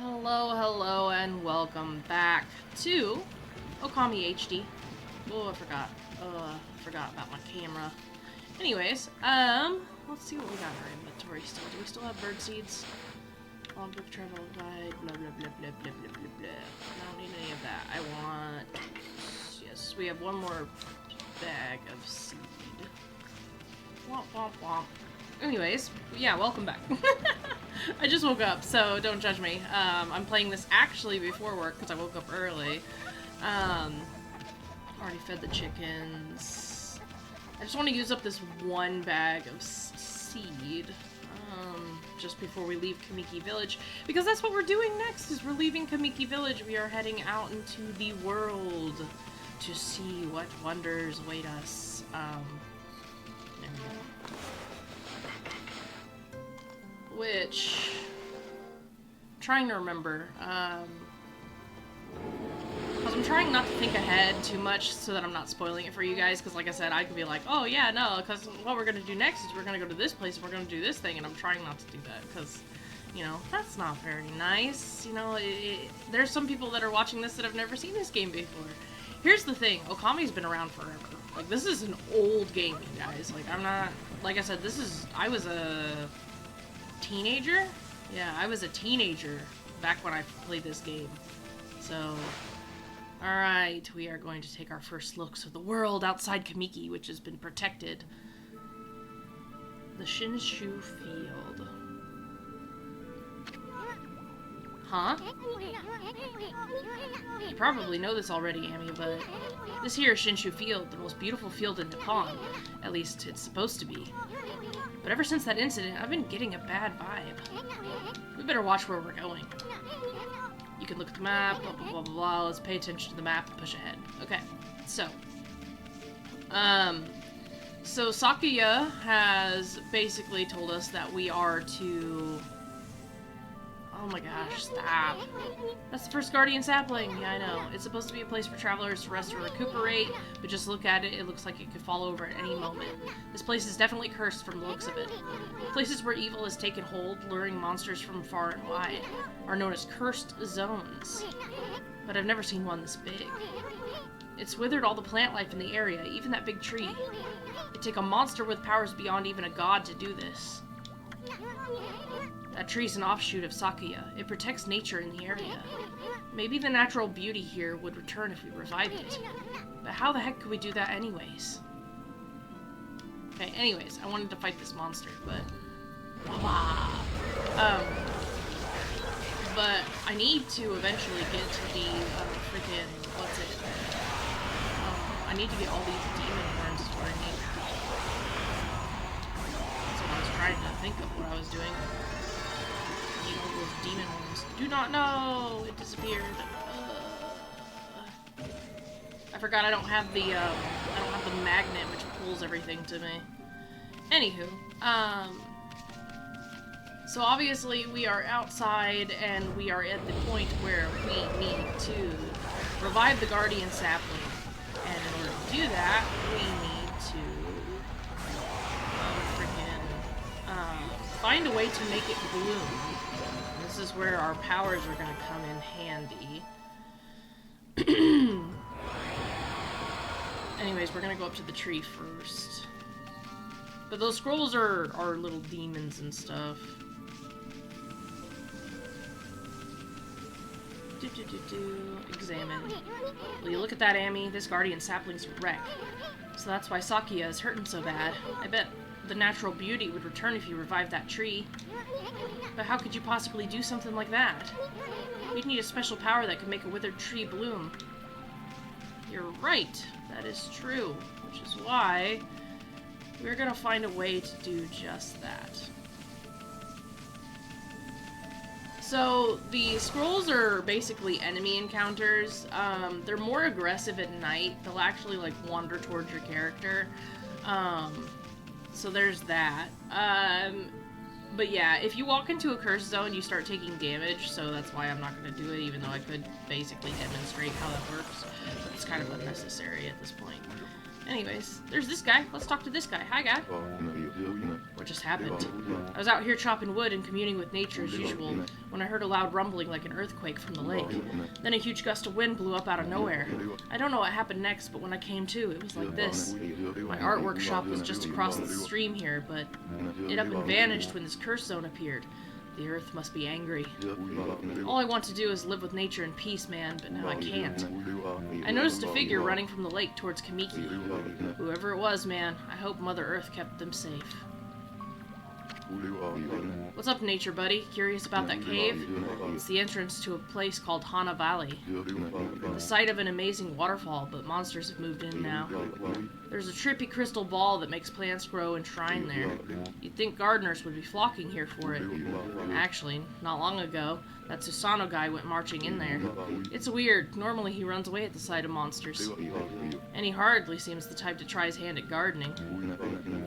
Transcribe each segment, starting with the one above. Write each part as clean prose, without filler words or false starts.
Hello, and welcome back to Okami HD. Oh, I forgot about my camera. Anyways, let's see what we got in our inventory still. Do we still have bird seeds? Logbook, travel guide, blah, blah, blah, blah, blah, blah, blah, blah. I don't need any of that. I want... Yes, we have one more bag of seed. Womp, womp, womp. Anyways, yeah, welcome back. I just woke up, so don't judge me. I'm playing this actually before work because I woke up early. Already fed the chickens. I just want to use up this one bag of seed just before we leave Kamiki Village, because that's what we're doing next, is we're leaving Kamiki Village. We are heading out into the world to see what wonders await us. There we go. Which, trying to remember, because I'm trying not to think ahead too much so that I'm not spoiling it for you guys, because like I said, I could be like, oh yeah, no, because what we're going to do next is we're going to go to this place and we're going to do this thing, and I'm trying not to do that, because, you know, that's not very nice. You know, there's some people that are watching this that have never seen this game before. Here's the thing, Okami's been around forever. Like, this is an old game, you guys. Like, I'm not, like I said, I was a teenager? Yeah, I was a teenager back when I played this game. So, alright, we are going to take our first looks at the world outside Kamiki, which has been protected. The Shinshu Field. Huh? You probably know this already, Amy, but this here is Shinshu Field, the most beautiful field in Nippon. At least, it's supposed to be. But ever since that incident, I've been getting a bad vibe. We better watch where we're going. You can look at the map, blah, blah, blah, blah, blah. Let's pay attention to the map and push ahead. Okay, so. So Sakuya has basically told us that we are to... Oh my gosh, stop. That's the first Guardian Sapling. Yeah, I know. It's supposed to be a place for travelers to rest or recuperate, but just look at it, it looks like it could fall over at any moment. This place is definitely cursed from the looks of it. Places where evil has taken hold, luring monsters from far and wide, are known as cursed zones. But I've never seen one this big. It's withered all the plant life in the area, even that big tree. It'd take a monster with powers beyond even a god to do this. That tree's an offshoot of Sakuya. It protects nature in the area. Maybe the natural beauty here would return if we revived it. But how the heck could we do that anyways? Okay, anyways, I wanted to fight this monster, but... But I need to eventually get to the, freaking... What's it? I need to get all these demon horns is what I need. That's what I was trying to think of what I was doing. All those demon horns. Do not know! It disappeared. I forgot I don't have the magnet which pulls everything to me. Anywho, so obviously we are outside and we are at the point where we need to revive the Guardian Sapling. And in order to do that, we need to find a way to make it bloom. This is where our powers are going to come in handy. Anyways, we're going to go up to the tree first. But those scrolls are little demons and stuff. Examine. Will you look at that, Amy? This Guardian Sapling's a wreck. So that's why Sakuya is hurting so bad. I bet the natural beauty would return if you revived that tree. But how could you possibly do something like that? We'd need a special power that could make a withered tree bloom. You're right. That is true. Which is why we're gonna find a way to do just that. So, the scrolls are basically enemy encounters. They're more aggressive at night. They'll actually, like, wander towards your character. So there's that. But yeah, if you walk into a curse zone, you start taking damage, so that's why I'm not going to do it, even though I could basically demonstrate how that works. But it's kind of unnecessary at this point. Anyways, there's this guy. Let's talk to this guy. Hi, guy. What just happened? I was out here chopping wood and communing with nature as usual when I heard a loud rumbling like an earthquake from the lake. Then a huge gust of wind blew up out of nowhere. I don't know what happened next, but when I came to, it was like this. My artwork shop was just across the stream here, but it up and vanished when this curse zone appeared. The earth must be angry. All I want to do is live with nature in peace, man, but now I can't. I noticed a figure running from the lake towards Kamiki. Whoever it was, man, I hope Mother Earth kept them safe. What's up, nature buddy? Curious about that cave? It's the entrance to a place called Hana Valley. The site of an amazing waterfall, but monsters have moved in now. There's a trippy crystal ball that makes plants grow enshrined there. You'd think gardeners would be flocking here for it. Actually, not long ago, that Susano guy went marching in there. It's weird. Normally he runs away at the sight of monsters. And he hardly seems the type to try his hand at gardening.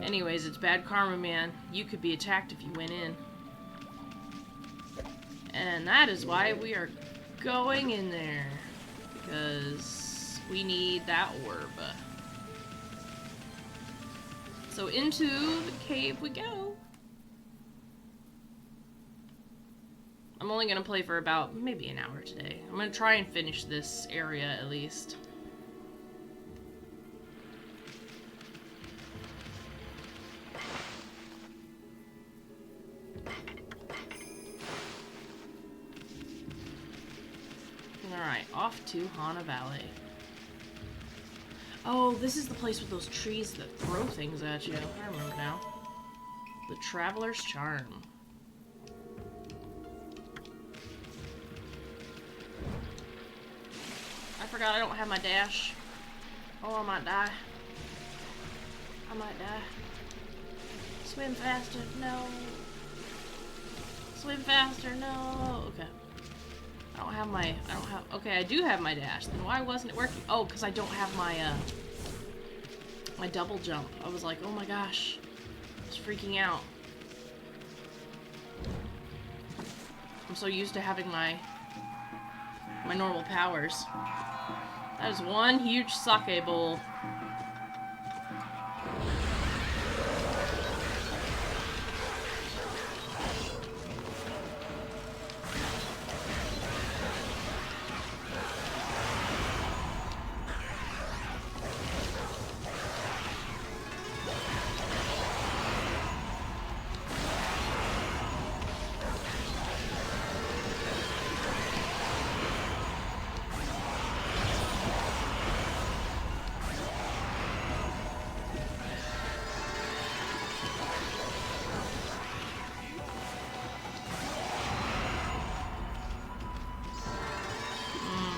Anyways, it's bad karma, man. You could be attacked if you went in. And that is why we are going in there. Because we need that orb. So into the cave we go. I'm only going to play for about maybe an hour today. I'm going to try and finish this area at least. Alright, off to Hana Valley. Oh, this is the place with those trees that throw things at you. I remember now. The Traveler's Charm. I forgot I don't have my dash. Oh, I might die. I might die. Swim faster, no. Swim faster, no. Okay. Okay, I do have my dash. Then why wasn't it working? Oh, because I don't have my, my double jump. I was like, oh my gosh. I was freaking out. I'm so used to having my normal powers. That is one huge sake bowl.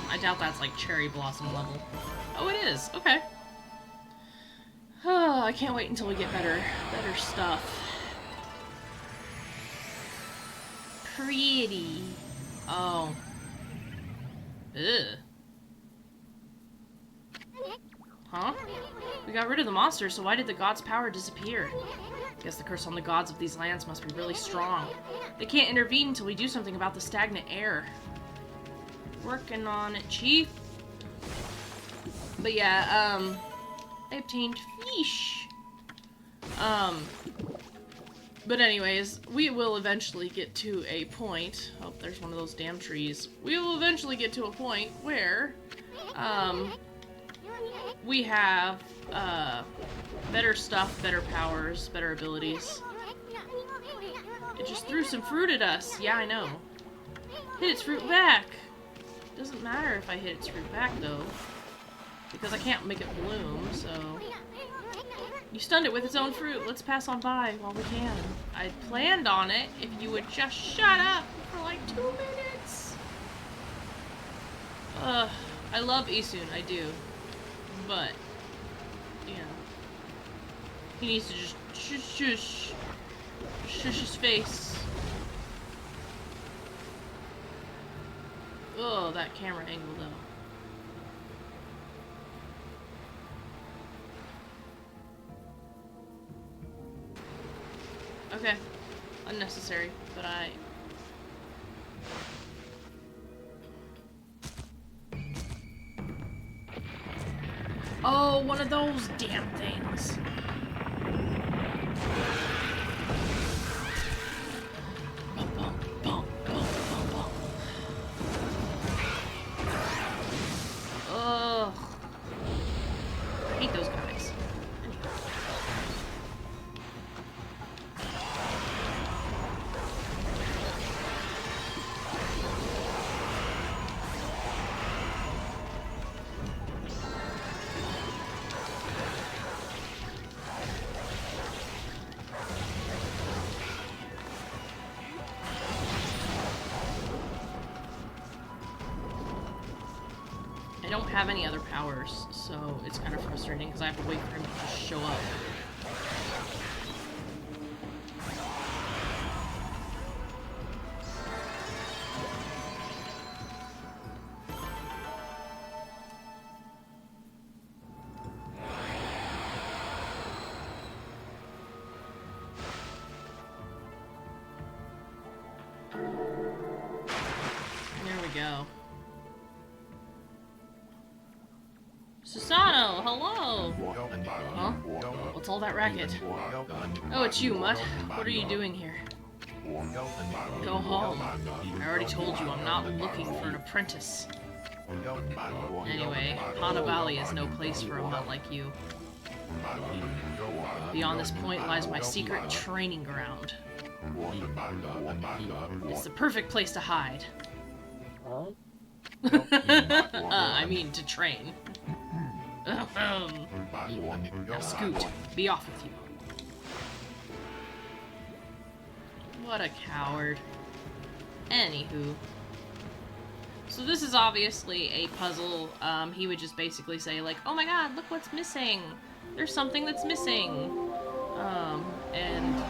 I doubt that's like cherry blossom level. Oh, it is. Okay. Oh, I can't wait until we get better stuff. Pretty. Oh. Ugh. Huh? We got rid of the monsters, so why did the gods' power disappear? Guess the curse on the gods of these lands must be really strong. They can't intervene until we do something about the stagnant air. Working on it, Chief. But yeah, I obtained fish. But anyways, we will eventually get to a point. Oh, there's one of those damn trees. We will eventually get to a point where, we have, better stuff, better powers, better abilities. It just threw some fruit at us. Yeah, I know. Hit its fruit back. Doesn't matter if I hit its fruit back, though. Because I can't make it bloom, so... You stunned it with its own fruit. Let's pass on by while we can. I planned on it if you would just shut up for like 2 minutes. I love Isun, I do. But, you know, he needs to just shush his face. Oh, that camera angle, though. Okay. Unnecessary, but I... Oh, one of those damn things. Bum, bum, bum, bum, bum, bum. Ugh. I hate those guys. I don't have any other powers, so it's kind of frustrating because I have to wait for him to just show up. There we go. Susano, hello! Huh? What's all that racket? Oh, it's you, Mutt. What are you doing here? Go home. I already told you I'm not looking for an apprentice. Anyway, Hana Valley is no place for a mutt like you. Beyond this point lies my secret training ground. It's the perfect place to hide. I mean, to train. Now Scoot, be off with you. What a coward. Anywho. So this is obviously a puzzle. He would just basically say like, oh my god, look what's missing. There's something that's missing. And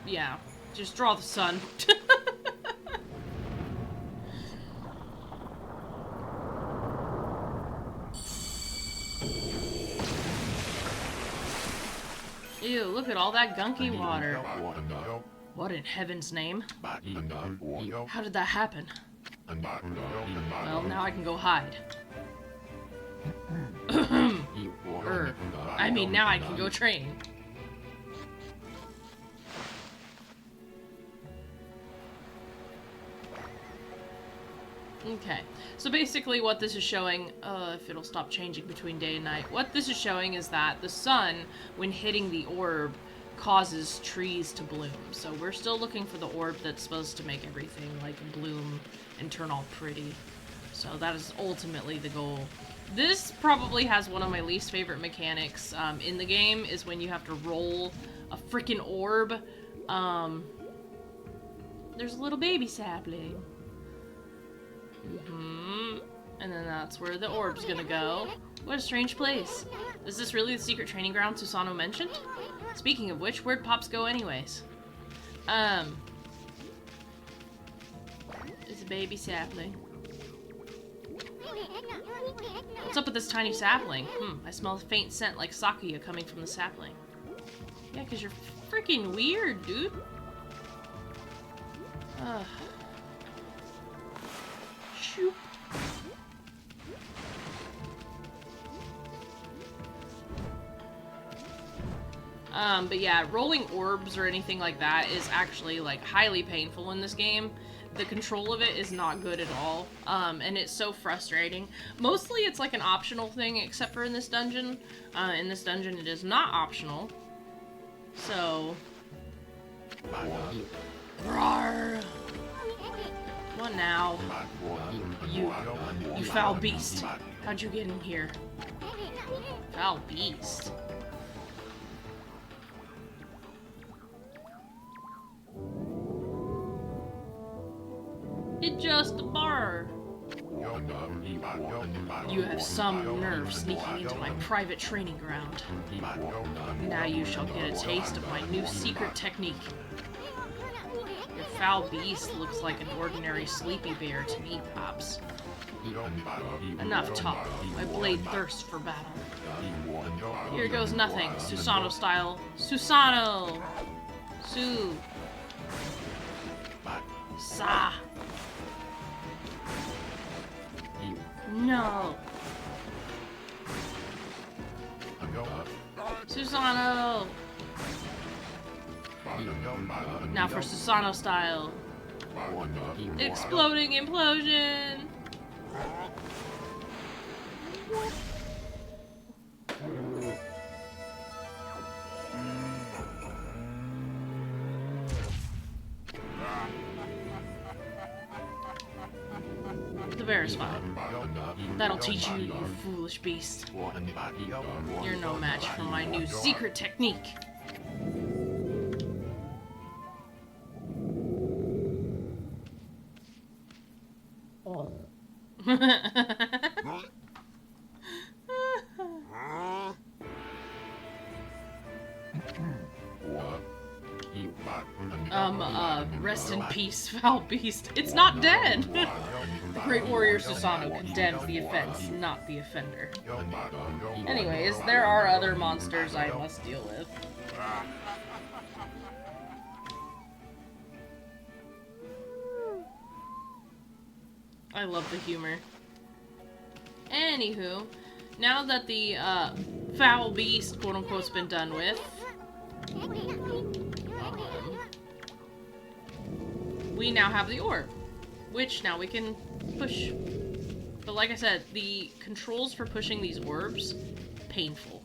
yeah, just draw the sun. Ew, look at all that gunky water. What in heaven's name? How did that happen? Well, now I can go hide. I mean, now I can go train. Okay, so basically what this is showing, if it'll stop changing between day and night, what this is showing is that the sun, when hitting the orb, causes trees to bloom. So we're still looking for the orb that's supposed to make everything, like, bloom and turn all pretty. So that is ultimately the goal. This probably has one of my least favorite mechanics in the game, is when you have to roll a freaking orb. There's a little baby sapling. And then that's where the orb's gonna go. What a strange place. Is this really the secret training ground Susano mentioned? Speaking of which, where'd Pops go anyways? It's a baby sapling. What's up with this tiny sapling? I smell a faint scent like Sakuya coming from the sapling. Yeah, because you're freaking weird, dude. Shoop. But yeah, rolling orbs or anything like that is actually, like, highly painful in this game. The control of it is not good at all, and it's so frustrating. Mostly it's like an optional thing, except for in this dungeon. In this dungeon it is not optional. So... Roar! What now? You foul beast. How'd you get in here? Foul beast. It's just a bar. You have some nerve sneaking into my private training ground. Now you shall get a taste of my new secret technique. Your foul beast looks like an ordinary sleepy bear to me, Pops. Enough talk. My blade thirsts for battle. Here goes nothing. Susano style. Susano! Su. Sa. No. Susano! Now for Susano style. Exploding implosion! The bear is fine. That'll teach you, you foolish beast. You're no match for my new secret technique. Rest in peace, foul beast. It's not dead! The great warrior Susano condemns the offense, not the offender. Anyways, there are other monsters I must deal with. I love the humor. Anywho, now that the foul beast, quote-unquote, has been done with, we now have the orb, which now we can push. But like I said, the controls for pushing these orbs, painful.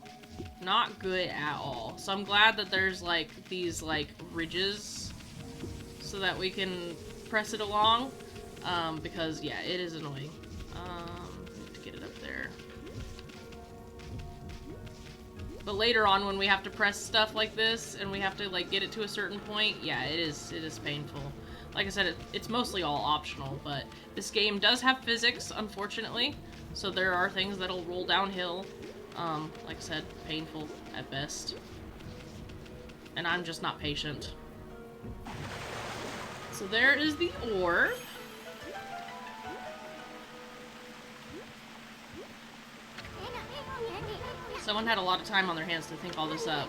Not good at all. So I'm glad that there's like these like ridges so that we can press it along. Because yeah, it is annoying. To get it up there. But later on when we have to press stuff like this and we have to like get it to a certain point, yeah, it is painful. Like I said, it's mostly all optional, but this game does have physics, unfortunately. So there are things that'll roll downhill. Like I said, painful at best. And I'm just not patient. So there is the orb. Someone had a lot of time on their hands to think all this up.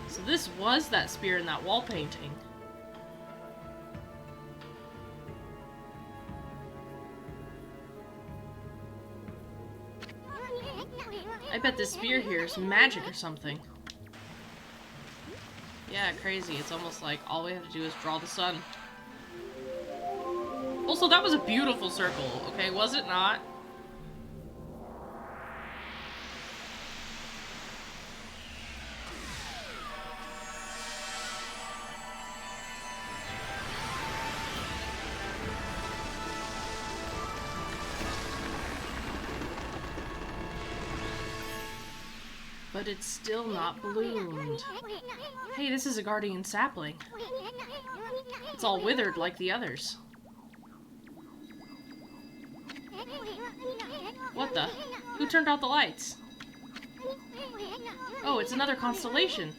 So this was that spear in that wall painting. I bet this spear here is magic or something. Yeah, crazy. It's almost like all we have to do is draw the sun. Also, that was a beautiful circle, okay? Was it not? But it's still not bloomed. Hey, this is a Guardian Sapling. It's all withered like the others. What the? Who turned out the lights? Oh, it's another constellation.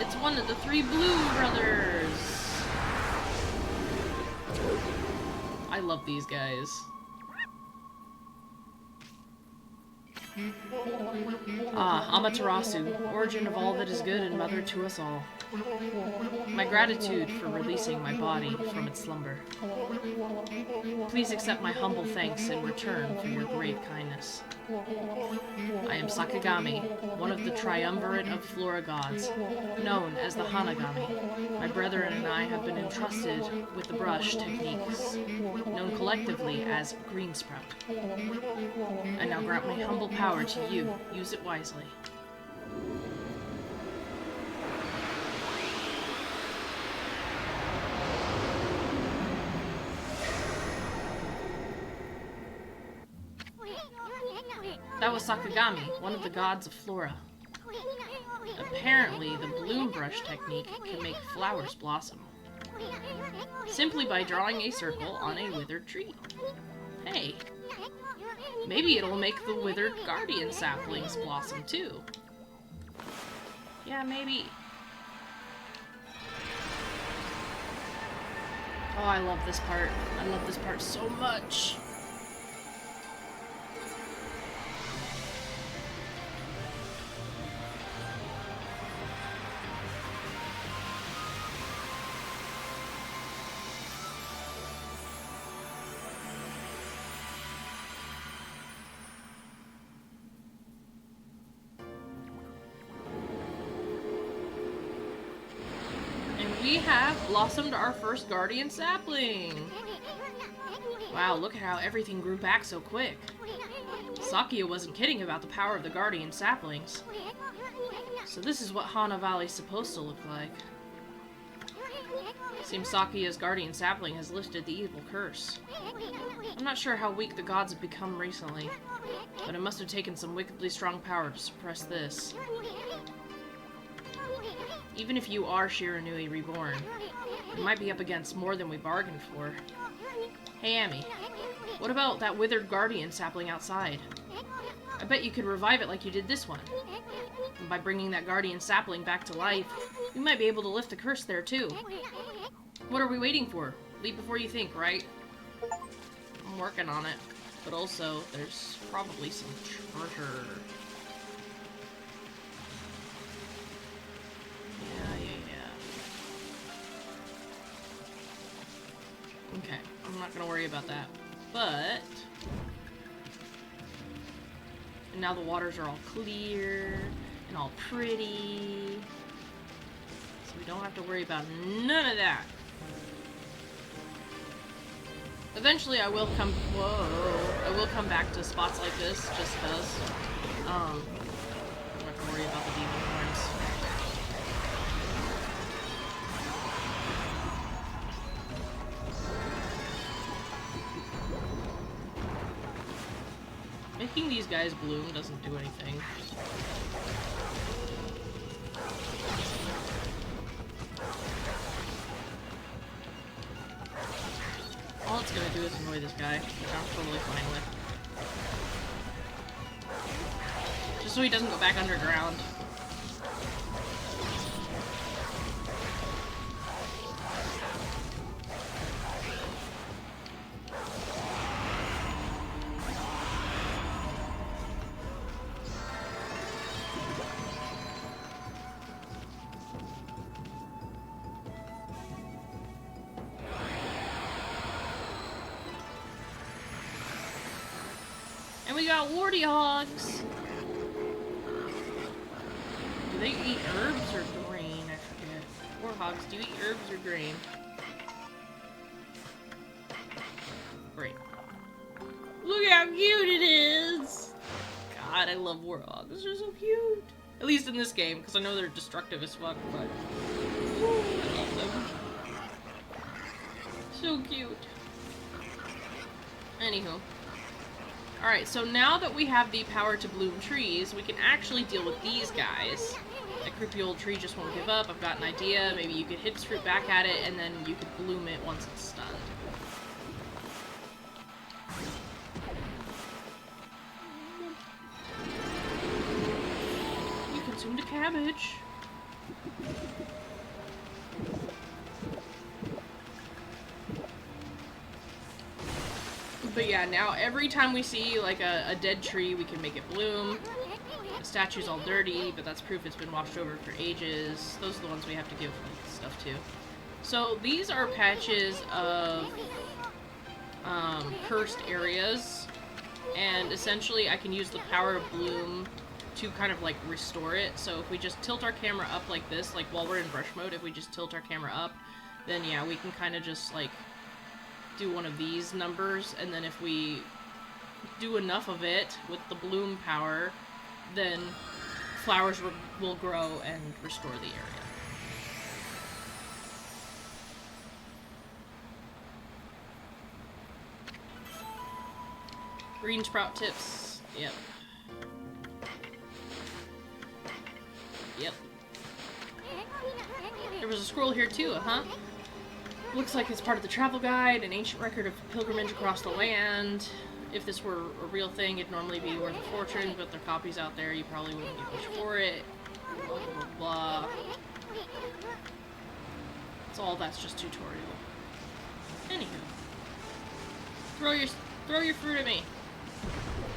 It's one of the three Blue brothers. I love these guys. Amaterasu, origin of all that is good and mother to us all. My gratitude for releasing my body from its slumber. Please accept my humble thanks in return for your great kindness. I am Sakagami, one of the triumvirate of Flora gods, known as the Hanagami. My brethren and I have been entrusted with the brush techniques, known collectively as Green Sprout. I now grant my humble power to you. Use it wisely. That was Sakagami, one of the gods of Flora. Apparently, the bloom brush technique can make flowers blossom. Simply by drawing a circle on a withered tree. Hey, maybe it'll make the withered Guardian Saplings blossom too. Yeah, maybe. Oh, I love this part. I love this part so much. we have blossomed our first Guardian Sapling. Wow, look at how everything grew back so quick. Sakia wasn't kidding about the power of the Guardian Saplings. So this is what Hana Valley's supposed to look like. Seems Sakia's Guardian Sapling has lifted the evil curse. I'm not sure how weak the gods have become recently, but it must have taken some wickedly strong power to suppress this. Even if you are Shiranui reborn, you might be up against more than we bargained for. Hey Amy, what about that withered Guardian Sapling outside? I bet you could revive it like you did this one. And by bringing that Guardian Sapling back to life, we might be able to lift the curse there too. What are we waiting for? Leap before you think, right? I'm working on it. But also, there's probably some treasure. Yeah. Okay, I'm not gonna worry about that. But... and now the waters are all clear and all pretty. So we don't have to worry about none of that. Eventually I will come back to spots like this just cause I'm not gonna worry about the demon horns. Making these guys bloom doesn't do anything. All it's gonna do is annoy this guy, which I'm totally fine with. Just so he doesn't go back underground. And we got warty hogs. Do they eat herbs or grain? I forget. Warhogs, do you eat herbs or grain? Great. Look how cute it is! God, I love warhogs. They're so cute. At least in this game, because I know they're destructive as fuck, but... ooh, I love them. So cute. Anywho. Alright, so now that we have the power to bloom trees, we can actually deal with these guys. That creepy old tree just won't give up. I've got an idea. Maybe you could hit its fruit back at it, and then you could bloom it once it's stunned. You consumed a cabbage. But yeah, now every time we see like a dead tree, we can make it bloom. The statue's all dirty, but that's proof it's been washed over for ages. Those are the ones we have to give stuff to. So these are patches of cursed areas, and essentially I can use the power of bloom to kind of like restore it. So if we just tilt our camera up like this, like while we're in brush mode, if we just tilt our camera up, then yeah, we can kind of just like do one of these numbers, and then if we do enough of it with the bloom power, then flowers will grow and restore the area. Green sprout tips. Yep. Yep. There was a scroll here too, huh? Looks like it's part of the travel guide, an ancient record of pilgrimage across the land. If this were a real thing, it'd normally be worth a fortune, but there are copies out there, you probably wouldn't get much for it. Blah, blah, blah. So all that's just tutorial. Anywho. Throw your fruit at me.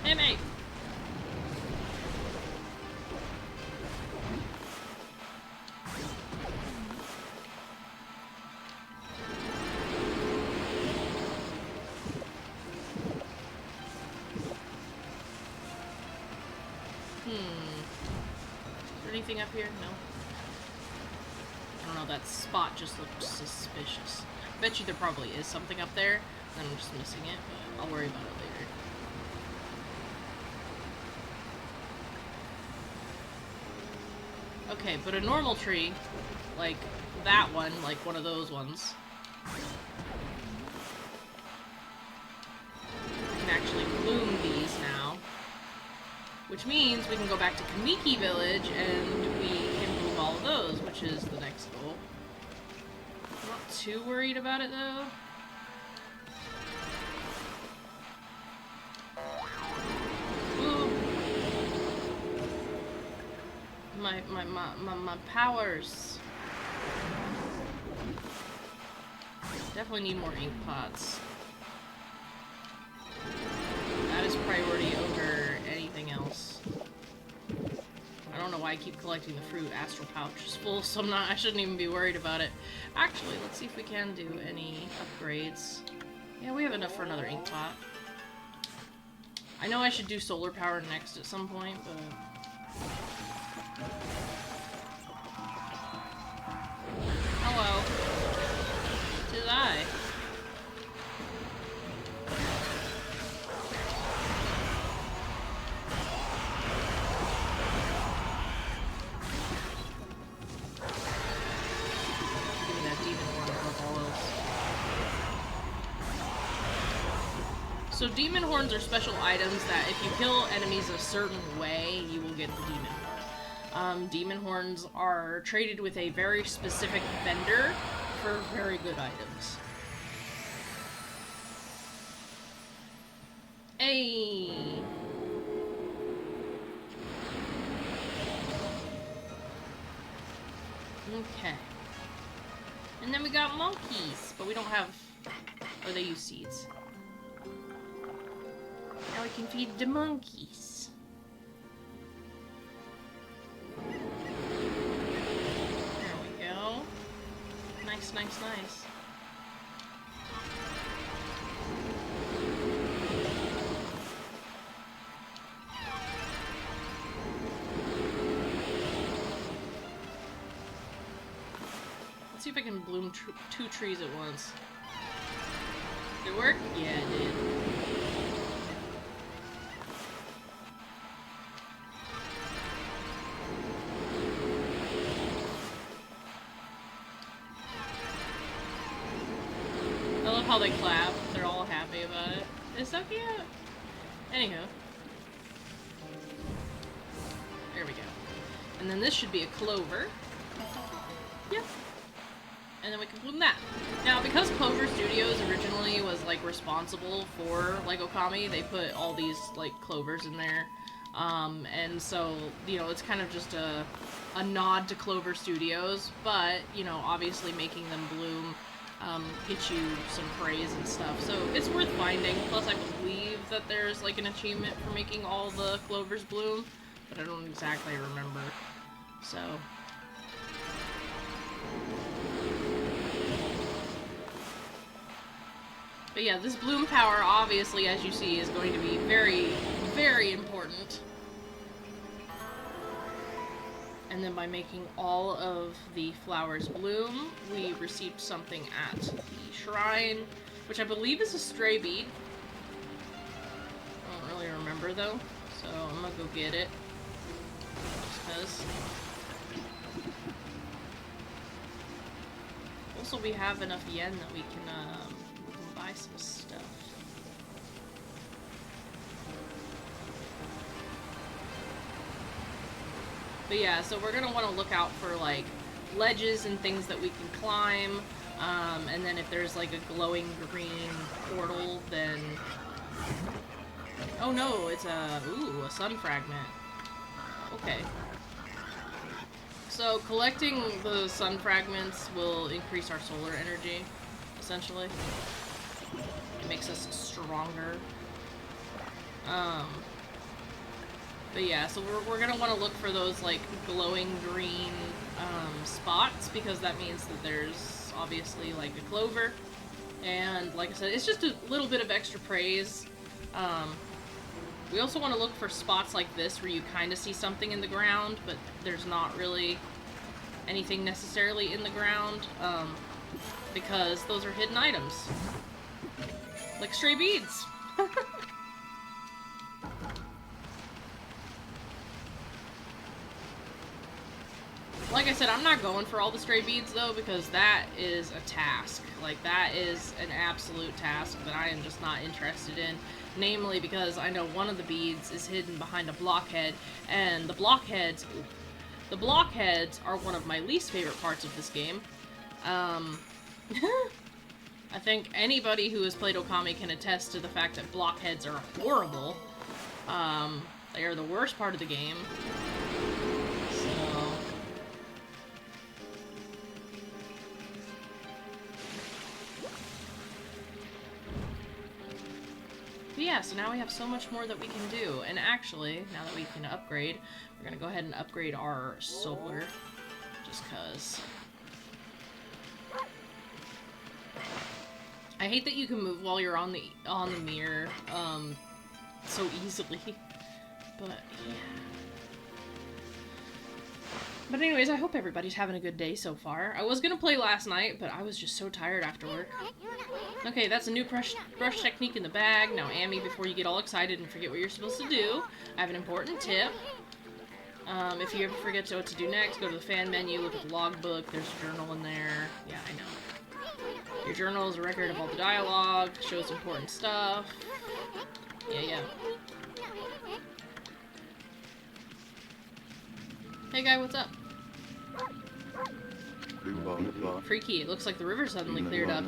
Hey, mate. Is there anything up here? No. I don't know, know, that spot just looked suspicious. I bet you there probably is something up there, and I'm just missing it, but I'll worry about it later. Okay, but a normal tree, like that one, like one of those ones, we can actually bloom these now. Which means we can go back to Kamiki Village and we can bloom all of those, which is the next goal. I'm not too worried about it though. Ooh. My powers. Definitely need more ink pots. That is priority over anything else. I don't know why I keep collecting the fruit. Astral pouch is full, so I shouldn't even be worried about it. Actually, let's see if we can do any upgrades. Yeah, we have enough for another ink pot. I know I should do solar power next at some point, but... Hello. Tis I. Give me that demon horn above all else. So demon horns are special items that if you kill enemies a certain way, you will get the demon horn. Demon horns are traded with a very specific vendor for very good items. Hey! Okay. And then we got monkeys, but we don't have... Oh, they use seeds. Now we can feed the monkeys. There we go. Nice, nice, nice. Let's see if I can bloom two trees at once. Did it work? Yeah, it did. I love how they clap. They're all happy about it. It's so cute. Anywho. There we go. And then this should be a clover. Yep. And then we can bloom that. Now, because Clover Studios originally was, like, responsible for, like, Okami, they put all these, like, clovers in there. And so, you know, it's kind of just a nod to Clover Studios, but, you know, obviously making them bloom gets you some praise and stuff. So it's worth finding. Plus, I believe that there's, like, an achievement for making all the clovers bloom, but I don't exactly remember. So... But yeah, this bloom power, obviously, as you see, is going to be very, very important. And then by making all of the flowers bloom, we received something at the shrine, which I believe is a stray bead. I don't really remember, though, so I'm gonna go get it. Just 'cause. Also, we have enough yen that we can buy some stuff. But yeah, so we're gonna want to look out for like ledges and things that we can climb, and then if there's like a glowing green portal, then oh no, it's a sun fragment. Okay. So collecting the sun fragments will increase our solar energy, essentially. It makes us stronger. But yeah, so we're gonna want to look for those like glowing green spots, because that means that there's obviously like a clover. And like I said, it's just a little bit of extra praise. We also want to look for spots like this where you kind of see something in the ground, but there's not really anything necessarily in the ground, because those are hidden items. Like stray beads! Like I said, I'm not going for all the stray beads though, because that is a task. Like, that is an absolute task that I am just not interested in. Namely because I know one of the beads is hidden behind a blockhead, and the blockheads are one of my least favorite parts of this game. I think anybody who has played Okami can attest to the fact that blockheads are horrible. They are the worst part of the game. But yeah, so now we have so much more that we can do. And actually, now that we can upgrade, we're gonna go ahead and upgrade our solar. Just cause. I hate that you can move while you're on the mirror, so easily. But yeah. But anyways, I hope everybody's having a good day so far. I was gonna play last night, but I was just so tired after work. Okay, that's a new brush technique in the bag. Now, Amy, before you get all excited and forget what you're supposed to do, I have an important tip. If you ever forget what to do next, go to the fan menu, look at the logbook, there's a journal in there. Yeah, I know. Your journal is a record of all the dialogue, shows important stuff. Yeah. Hey guy, what's up? Freaky, it looks like the river suddenly cleared up.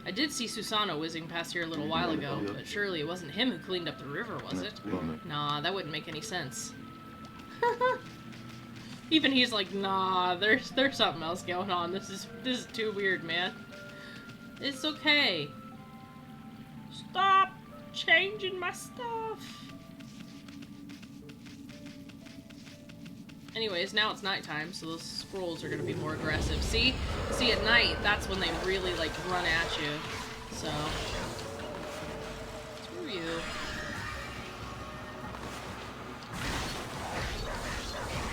I did see Susanoo whizzing past here a little while ago, but surely it wasn't him who cleaned up the river, was it? Nah, that wouldn't make any sense. Even he's like, nah, there's something else going on. This is too weird, man. It's okay. Stop changing my stuff. Anyways, now it's nighttime, so those scrolls are gonna be more aggressive. See, at night, that's when they really, like, run at you. So, screw you.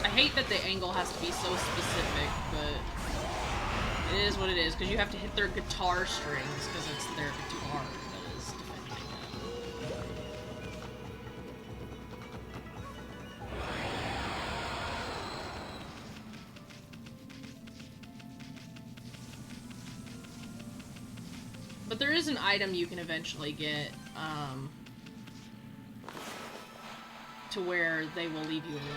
I hate that the angle has to be so specific, but it is what it is, because you have to hit their guitar strings, because it's their guitar that is defending them. But there is an item you can eventually get, to where they will leave you alone.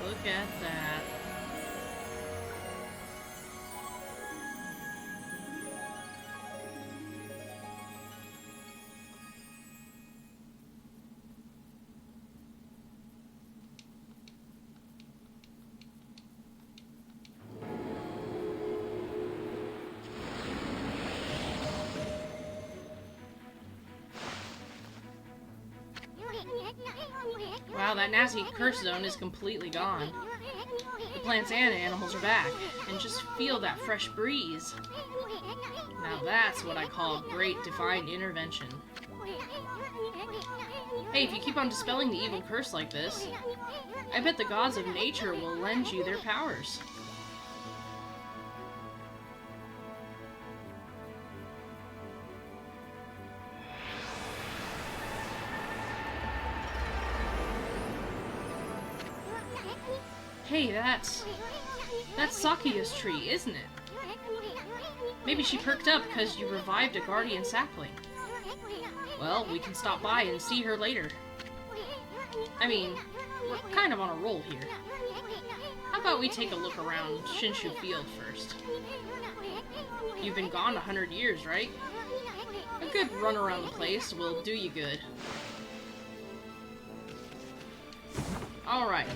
Look at that. Wow, that nasty curse zone is completely gone. The plants and animals are back, and just feel that fresh breeze. Now that's what I call great divine intervention. Hey, if you keep on dispelling the evil curse like this, I bet the gods of nature will lend you their powers. Hey, that's Sakuya's tree, isn't it? Maybe she perked up because you revived a Guardian Sapling. Well, we can stop by and see her later. I mean, we're kind of on a roll here. How about we take a look around Shinshu Field first? You've been gone 100 years, right? A good run around the place will do you good. Alright.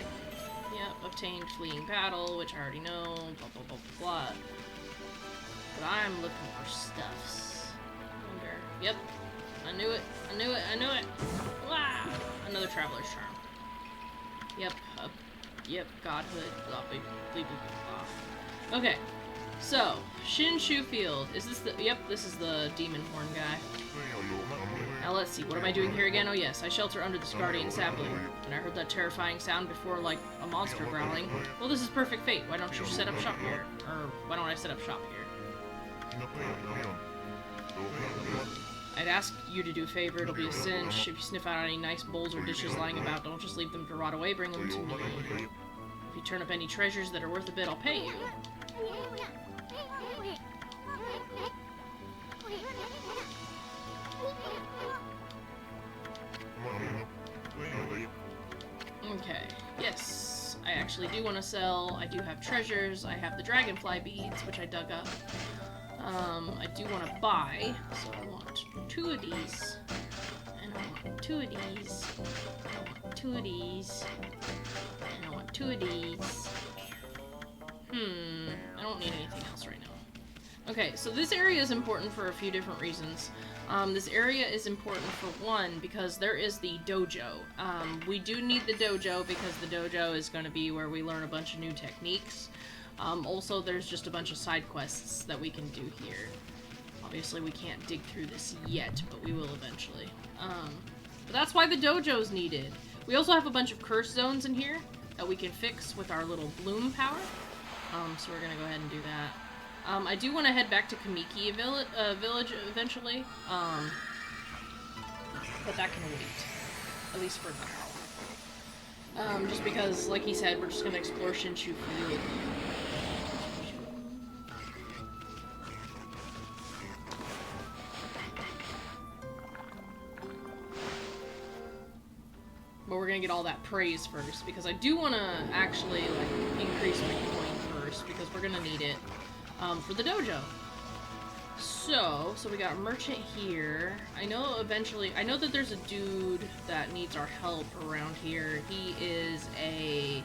Yep. obtained fleeing battle, which I already know, blah blah blah blah blah. But I'm looking for stuffs. Wonder. Yep. I knew it. I knew it. I knew it. Wow. Another traveler's charm. Yep. Yep. Godhood. Blah blah blah blah blah. Okay. So, Shinshu Field. Is this the... Yep, this is the demon horn guy. Now let's see, what am I doing here again? Oh yes, I shelter under this Guardian Sapling. And I heard that terrifying sound before, like, a monster growling. Well, this is perfect fate. Why don't you set up shop here? Or, why don't I set up shop here? I'd ask you to do a favor, it'll be a cinch. If you sniff out any nice bowls or dishes lying about, don't just leave them to rot away, bring them to me. If you turn up any treasures that are worth a bit, I'll pay you. Okay, yes, I actually do want to sell. I do have treasures. I have the dragonfly beads, which I dug up. I do want to buy, so I want 2 of these. And I want 2 of these. I want 2 of these. And I want 2 of these. I don't need anything else right now. Okay, so this area is important for a few different reasons. This area is important for one, because there is the dojo. We do need the dojo because the dojo is going to be where we learn a bunch of new techniques. Also, there's just a bunch of side quests that we can do here. Obviously, we can't dig through this yet, but we will eventually. But that's why the dojo is needed. We also have a bunch of curse zones in here that we can fix with our little bloom power. So we're going to go ahead and do that. I do want to head back to Kamiki Village eventually, but that can wait, at least for now. Just because, like he said, we're just going to explore Shinshu Field. But we're going to get all that praise first, because I do want to actually, like, increase my coin first, because we're going to need it. For the dojo. So we got a merchant here. I know that there's a dude that needs our help around here. He is a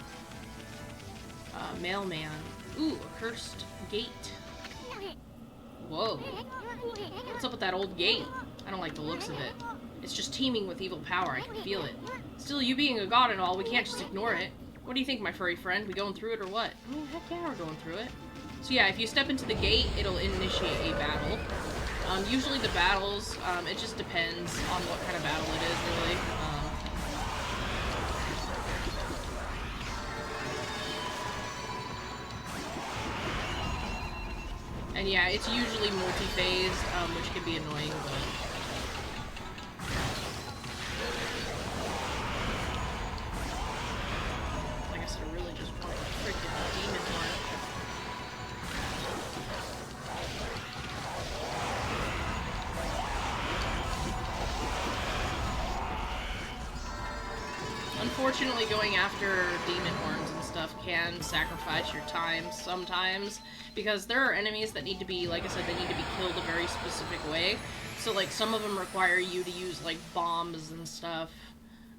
mailman. Ooh, a cursed gate. Whoa. What's up with that old gate? I don't like the looks of it. It's just teeming with evil power. I can feel it. Still, you being a god and all, we can't just ignore it. What do you think, my furry friend? We going through it or what? I mean, heck yeah, we're going through it. So yeah, if you step into the gate, it'll initiate a battle. Usually the battles, it just depends on what kind of battle it is, really. And yeah, it's usually multi-phased, which can be annoying, but... Like I said, I really just want a freaking demon horn. Unfortunately, going after demon horns and stuff can sacrifice your time sometimes, because there are enemies that need to be, like I said, they need to be killed a very specific way. So, like, some of them require you to use, like, bombs and stuff,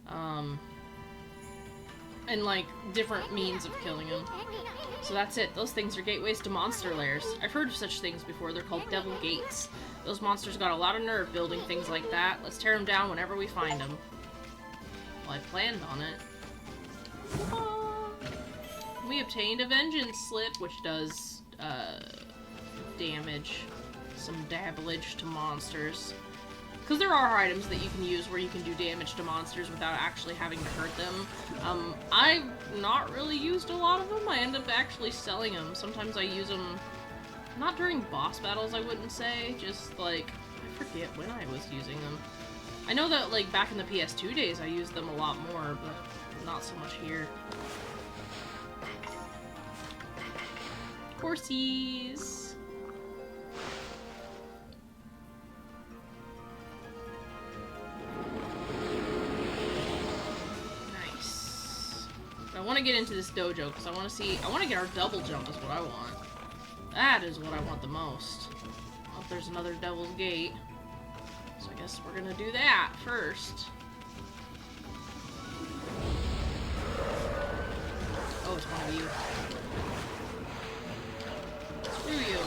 and, like, different means of killing them. So that's it. Those things are gateways to monster lairs. I've heard of such things before. They're called devil gates. Those monsters got a lot of nerve building things like that. Let's tear them down whenever we find them. Well, I planned on it. We obtained a vengeance slip, which does, damage. Some damage to monsters. Because there are items that you can use where you can do damage to monsters without actually having to hurt them. I've not really used a lot of them. I end up actually selling them. Sometimes I use them, not during boss battles, I wouldn't say. Just, like, I forget when I was using them. I know that, like, back in the PS2 days, I used them a lot more, but not so much here. Horsies! Nice. I want to get into this dojo, because I want to get our double jump is what I want. That is what I want the most. Oh, there's another devil's gate. So I guess we're gonna do that first. Oh Oh, it's one of you. Screw you.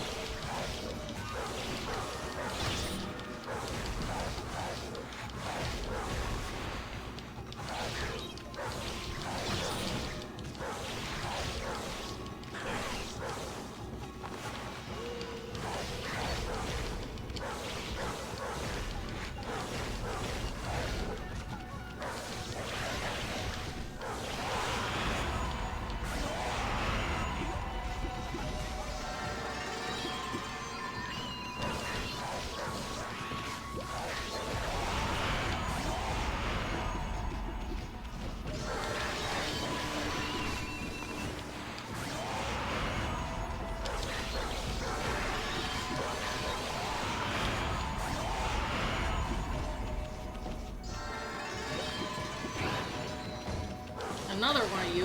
Another one of you.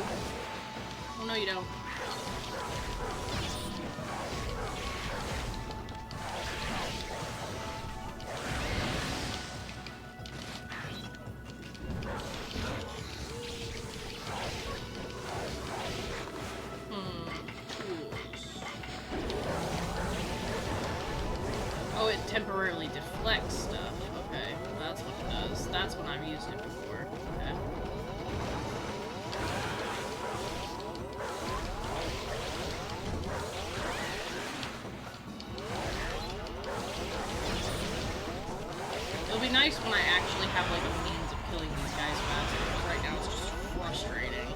Oh no, you don't. Oh, it temporarily deflects stuff. Okay, that's what it does. That's when I've used it before. Okay. It'll be nice when I actually have like a means of killing these guys faster, because right now it's just frustrating.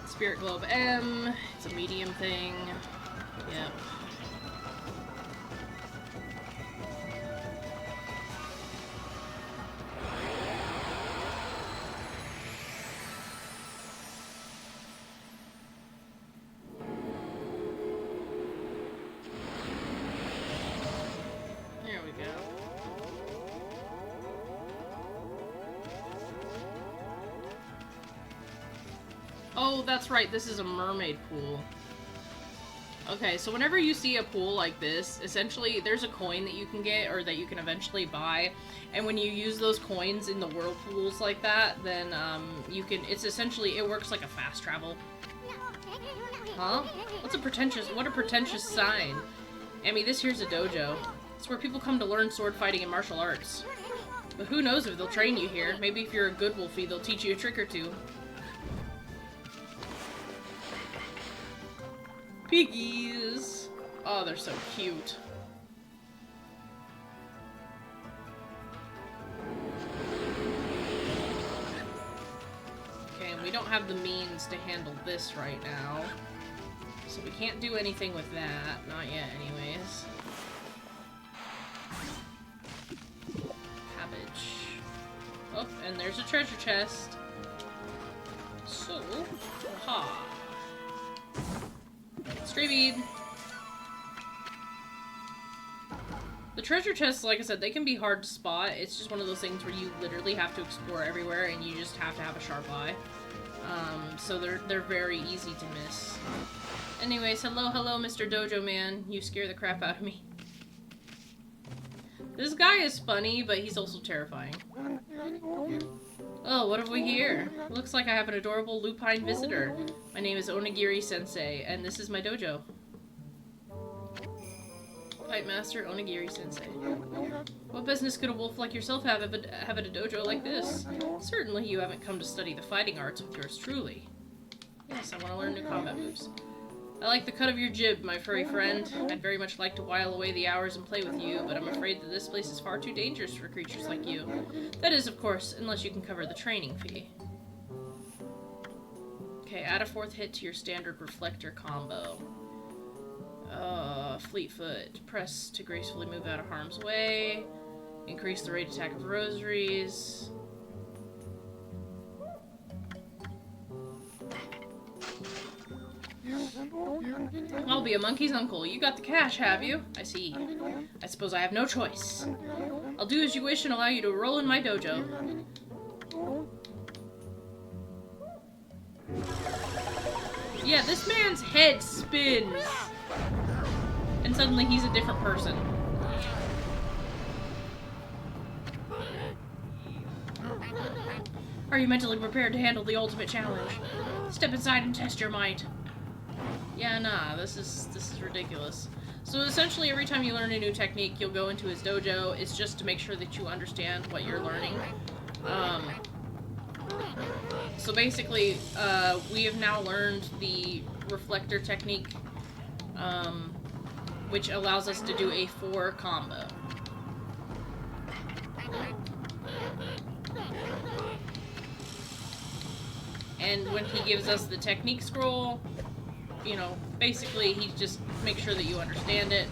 Spirit Globe M, it's a medium thing. Yep. There we go. Oh, that's right, this is a mermaid pool. Okay, so whenever you see a pool like this, essentially there's a coin that you can get, or that you can eventually buy, and when you use those coins in the whirlpools like that, then you can, it's essentially, it works like a fast travel. Huh? What a pretentious sign. Amy, this here's a dojo. It's where people come to learn sword fighting and martial arts. But who knows if they'll train you here. Maybe if you're a good wolfie, they'll teach you a trick or two. Piggies! Oh, they're so cute. Okay, and we don't have the means to handle this right now. So we can't do anything with that. Not yet, anyways. Cabbage. Oh, and there's a treasure chest. So, aha. Stray bead. The treasure chests, like I said, they can be hard to spot. It's just one of those things where you literally have to explore everywhere and you just have to have a sharp eye. So they're very easy to miss. Anyways, hello, Mr. Dojo Man. You scare the crap out of me. This guy is funny, but he's also terrifying. Oh, what have we here? Looks like I have an adorable lupine visitor. My name is Onigiri-sensei, and this is my dojo. Fight Master Onigiri-sensei. What business could a wolf like yourself have at a dojo like this? Certainly you haven't come to study the fighting arts with yours truly. Yes, I want to learn new combat moves. I like the cut of your jib, my furry friend. I'd very much like to while away the hours and play with you, but I'm afraid that this place is far too dangerous for creatures like you. That is, of course, unless you can cover the training fee. Okay, add a 4th hit to your standard reflector combo. Fleetfoot. Press to gracefully move out of harm's way. Increase the rate attack of rosaries. I'll be a monkey's uncle. You got the cash, have you? I see. I suppose I have no choice. I'll do as you wish and allow you to roll in my dojo. Yeah, this man's head spins. And suddenly he's a different person. Are you mentally prepared to handle the ultimate challenge? Step inside and test your might. Yeah, nah, this is ridiculous. So essentially, every time you learn a new technique, you'll go into his dojo. It's just to make sure that you understand what you're learning. So basically, we have now learned the reflector technique, which allows us to do a 4 combo. And when he gives us the technique scroll, you know, basically he just makes sure that you understand it.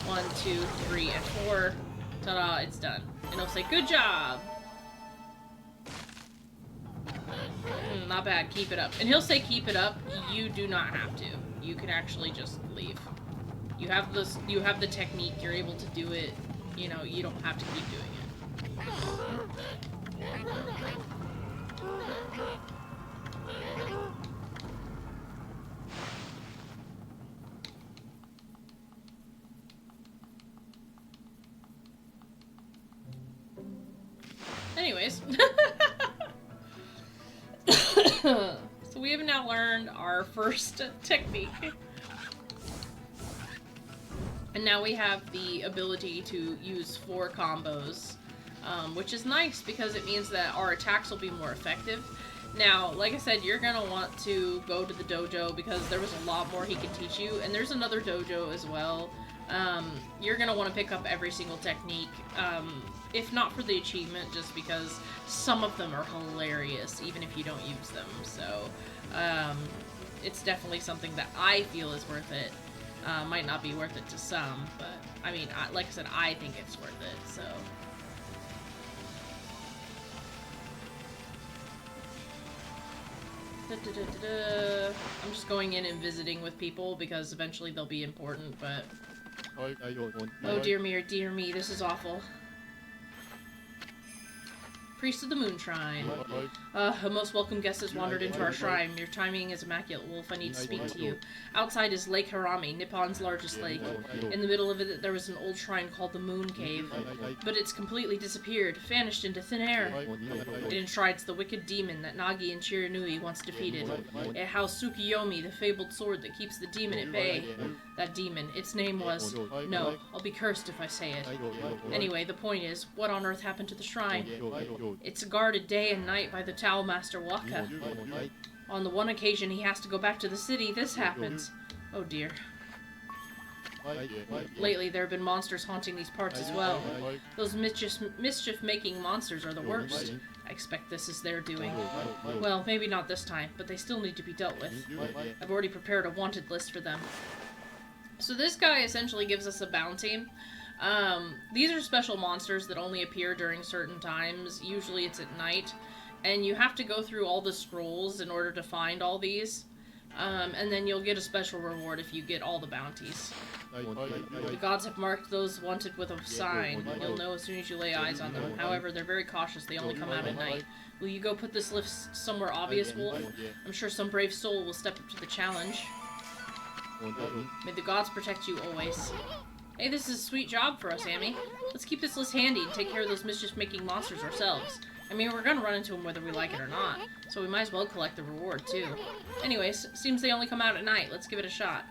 1, 2, 3, and 4. Ta-da, it's done. And he'll say, good job! Not bad, keep it up. And he'll say keep it up, you do not have to. You can actually just leave. You have the technique, you're able to do it, you know, you don't have to keep doing it. Anyways. So we have now learned our first technique. And now we have the ability to use 4 combos, which is nice because it means that our attacks will be more effective. Now, like I said, you're going to want to go to the dojo because there was a lot more he can teach you, and there's another dojo as well. You're going to want to pick up every single technique, if not for the achievement, just because some of them are hilarious, even if you don't use them. So, it's definitely something that I feel is worth it. Might not be worth it to some, but, I mean, like I said, I think it's worth it, so... I'm just going in and visiting with people because eventually they'll be important, but... Oh dear me, this is awful. Priest of the Moon Shrine. A most welcome guest has wandered into our shrine. Your timing is immaculate, Wolf. I need to speak to you. Outside is Lake Harami, Nippon's largest lake. In the middle of it, there was an old shrine called the Moon Cave. But it's completely disappeared, vanished into thin air. It enshrines the wicked demon that Nagi and Chiranui once defeated. It housed Tsukiyomi, the fabled sword that keeps the demon at bay. That demon, its name was... No, I'll be cursed if I say it. Anyway, the point is, what on earth happened to the shrine? It's guarded day and night by the Tao Master Waka. On the one occasion he has to go back to the city, this happens. Oh dear. Lately there have been monsters haunting these parts as well. Those mischief-making monsters are the worst. I expect this is their doing. Well, maybe not this time, but they still need to be dealt with. I've already prepared a wanted list for them. So this guy essentially gives us a bounty. These are special monsters that only appear during certain times. Usually it's at night. And you have to go through all the scrolls in order to find all these. And then you'll get a special reward if you get all the bounties. The gods have marked those wanted with a sign. You'll know as soon as you lay eyes on them. However, they're very cautious. They only come out at night. Will you go put this list somewhere obvious, Wolf? I'm sure some brave soul will step up to the challenge. May the gods protect you always. Hey, this is a sweet job for us, Amy. Let's keep this list handy and take care of those mischief-making monsters ourselves. I mean, we're gonna run into them whether we like it or not, so we might as well collect the reward, too. Anyways, seems they only come out at night. Let's give it a shot.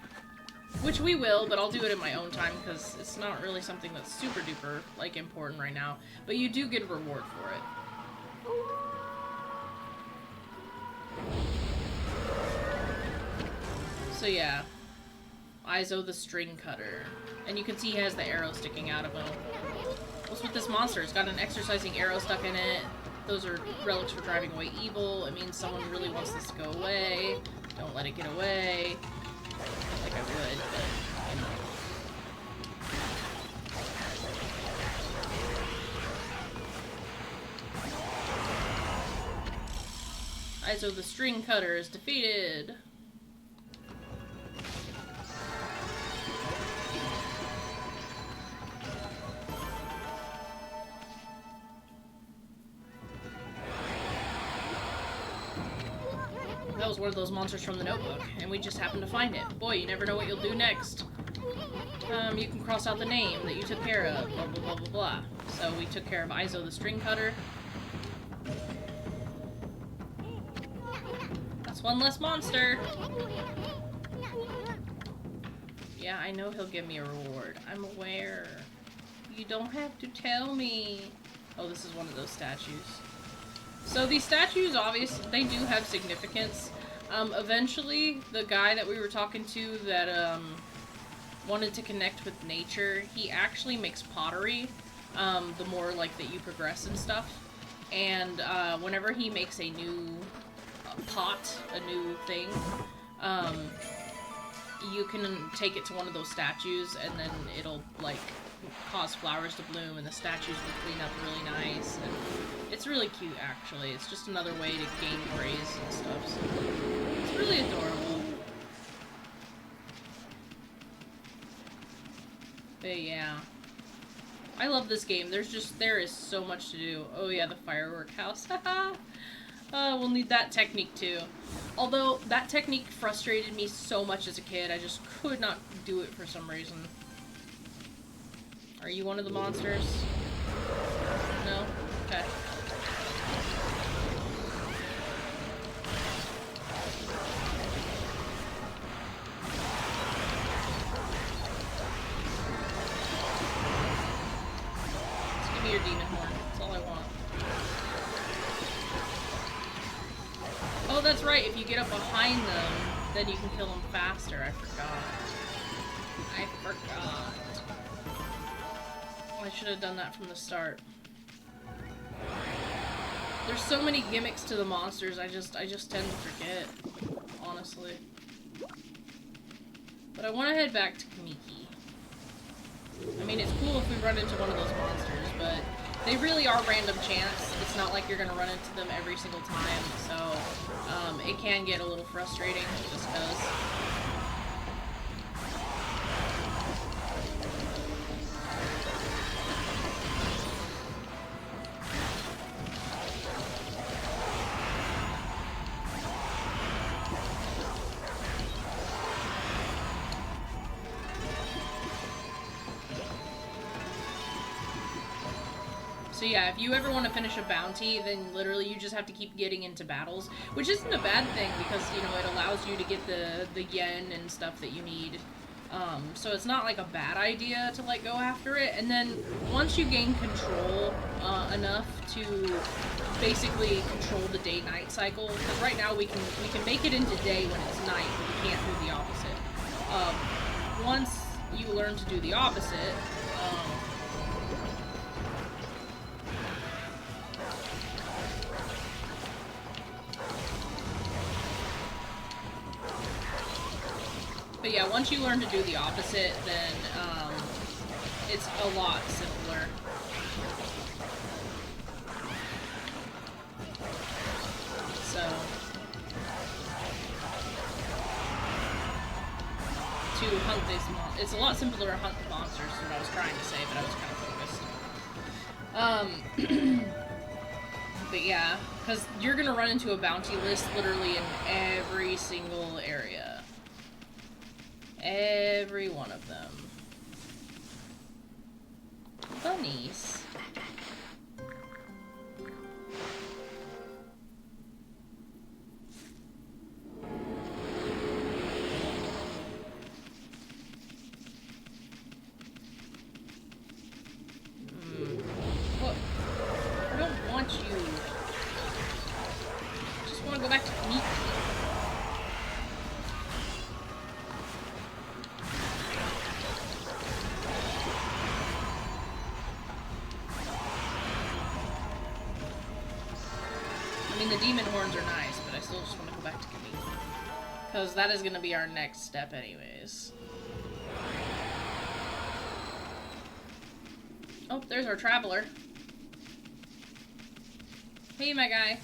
Which we will, but I'll do it in my own time, because it's not really something that's super-duper, like, important right now. But you do get a reward for it. So, yeah. Izo the String Cutter. And you can see he has the arrow sticking out of him. What's with this monster? It's got an exercising arrow stuck in it. Those are relics for driving away evil. It means someone really wants this to go away. Don't let it get away. Not like I would, but, you know. Izo the String Cutter is defeated. That was one of those monsters from the notebook, and we just happened to find it. Boy, you never know what you'll do next. You can cross out the name that you took care of, blah blah blah blah blah. So we took care of Izo the String Cutter. one less monster. Yeah, I know he'll give me a reward. I'm aware. You don't have to tell me. Oh, this is one of those statues. So these statues, obviously, they do have significance. Eventually, the guy that we were talking to that, wanted to connect with nature, he actually makes pottery, the more, like, that you progress and stuff. And, whenever he makes a new pot, a new thing, you can take it to one of those statues, and then it'll, like, cause flowers to bloom, and the statues will clean up really nice, and it's really cute, actually. It's just another way to gain praise and stuff, so it's really adorable. But yeah. I love this game. There is so much to do. Oh yeah, the firework house. Haha! We'll need that technique too. Although, that technique frustrated me so much as a kid, I just could not do it for some reason. Are you one of the monsters? No? Okay. Just give me your demon horn. That's all I want. Oh, that's right. If you get up behind them, then you can kill them faster. I forgot. I should have done that from the start. There's so many gimmicks to the monsters, I just tend to forget, honestly. But I want to head back to Kamiki. I mean, it's cool if we run into one of those monsters, but they really are random chance. It's not like you're gonna run into them every single time, so it can get a little frustrating just because. So yeah, if you ever want to finish a bounty, then literally you just have to keep getting into battles, which isn't a bad thing because, you know, it allows you to get the yen and stuff that you need. So it's not like a bad idea to like go after it. And then once you gain control enough to basically control the day-night cycle, because right now we can make it into day when it's night, but we can't do the opposite. Once you learn to do the opposite, but yeah, once you learn to do the opposite, then it's a lot simpler. So, to hunt these monsters, it's a lot simpler to hunt the monsters, is what I was trying to say, but I was kind of focused. But yeah, because you're gonna run into a bounty list literally in every single area. Every one of them. Bunnies. What? I don't want you. I just want to go back to Kamiki. I mean, the demon horns are nice, but I still just want to go back to Kamiki. Because that is going to be our next step anyways. Oh, there's our traveler. Hey, my guy.